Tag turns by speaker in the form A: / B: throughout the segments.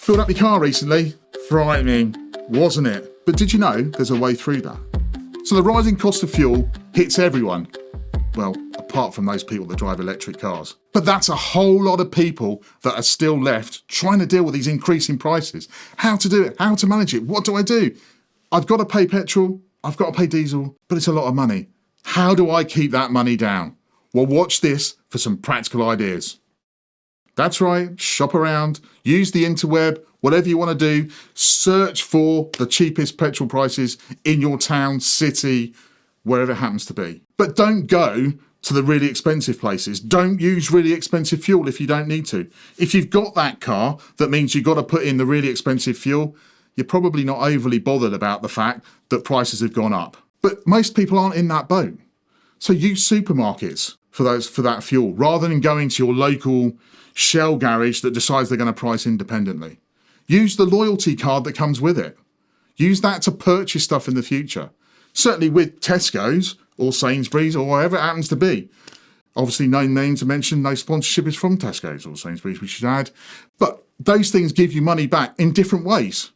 A: Filled up your car recently? Frightening, wasn't it? But did you know there's a way through that? So the rising cost of fuel hits everyone. Well, apart from those people that drive electric cars. But that's a whole lot of people that are still left trying to deal with these increasing prices. How to do it, how to manage it, what do I do? I've got to pay petrol, I've got to pay diesel, but it's a lot of money. How do I keep that money down? Well, watch this for some practical ideas. That's right, shop around, use the interweb, whatever you want to do, search for the cheapest petrol prices in your town, city, wherever it happens to be. But don't go to the really expensive places. Don't use really expensive fuel if you don't need to. If you've got that car, that means you've got to put in the really expensive fuel, you're probably not overly bothered about the fact that prices have gone up. But most people aren't in that boat. So use supermarkets for that fuel, rather than going to your local Shell garage that decides they're going to price independently. Use the loyalty card that comes with it. Use that to purchase stuff in the future. Certainly with Tesco's or Sainsbury's or whatever it happens to be. Obviously no names to mention, no sponsorship is from Tesco's or Sainsbury's, we should add. But those things give you money back in different ways.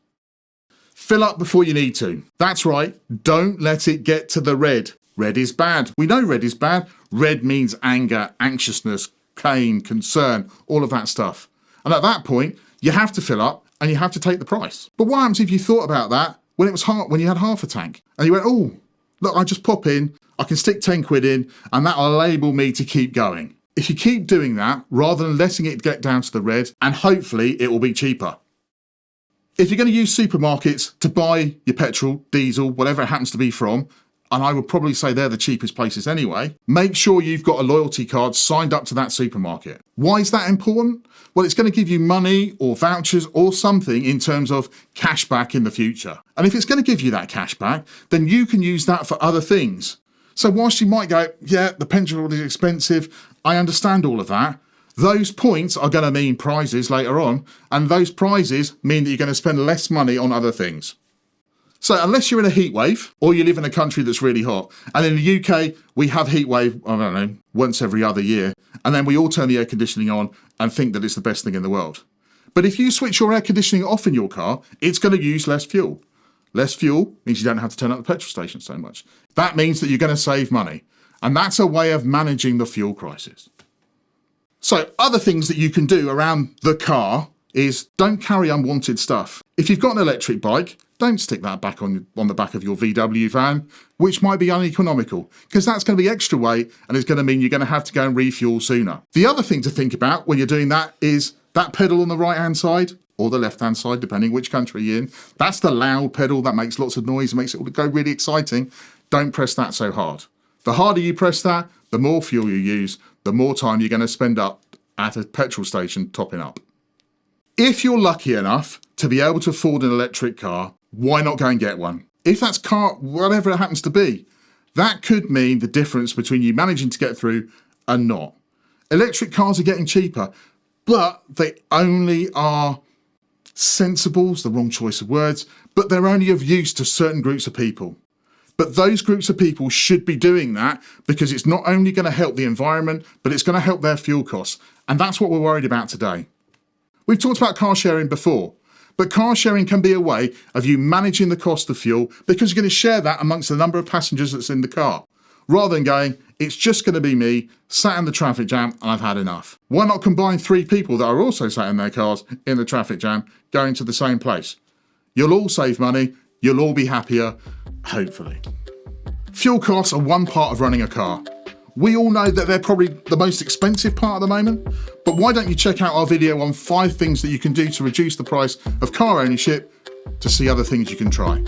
A: Fill up before you need to. That's right, don't let it get to the red. Red is bad. We know red is bad. Red means anger, anxiousness, pain, concern, all of that stuff. And at that point, you have to fill up and you have to take the price. But what happens if you thought about that when when you had half a tank? And you went, oh, look, I just pop in, I can stick 10 quid in and that'll enable me to keep going. If you keep doing that, rather than letting it get down to the red, and hopefully it will be cheaper. If you're going to use supermarkets to buy your petrol, diesel, whatever it happens to be from, and I would probably say they're the cheapest places anyway, make sure you've got a loyalty card signed up to that supermarket. Why is that important? Well, it's going to give you money or vouchers or something in terms of cash back in the future. And if it's going to give you that cash back, then you can use that for other things. So whilst you might go, yeah, the petrol is expensive, I understand all of that, those points are going to mean prizes later on, and those prizes mean that you're going to spend less money on other things. So unless you're in a heat wave or you live in a country that's really hot, and in the UK, we have heat wave, I don't know, once every other year, and then we all turn the air conditioning on and think that it's the best thing in the world. But if you switch your air conditioning off in your car, it's going to use less fuel. Less fuel means you don't have to turn up the petrol station so much. That means that you're going to save money. And that's a way of managing the fuel crisis. So other things that you can do around the car is don't carry unwanted stuff. If you've got an electric bike, don't stick that back on the back of your VW van, which might be uneconomical, because that's going to be extra weight and it's going to mean you're going to have to go and refuel sooner. The other thing to think about when you're doing that is that pedal on the right-hand side, or the left-hand side, depending which country you're in. That's the loud pedal that makes lots of noise and makes it go really exciting. Don't press that so hard. The harder you press that, the more fuel you use, the more time you're going to spend up at a petrol station topping up. If you're lucky enough to be able to afford an electric car, why not go and get one? If that's car, whatever it happens to be, that could mean the difference between you managing to get through and not. Electric cars are getting cheaper, but they only are sensible, is the wrong choice of words, but they're only of use to certain groups of people. But those groups of people should be doing that because it's not only going to help the environment, but it's going to help their fuel costs. And that's what we're worried about today. We've talked about car sharing before, but car sharing can be a way of you managing the cost of fuel because you're going to share that amongst the number of passengers that's in the car, rather than going, it's just going to be me sat in the traffic jam and I've had enough. Why not combine 3 people that are also sat in their cars in the traffic jam going to the same place? You'll all save money, you'll all be happier, hopefully. Fuel costs are one part of running a car. We all know that they're probably the most expensive part at the moment, but why don't you check out our video on 5 things that you can do to reduce the price of car ownership to see other things you can try.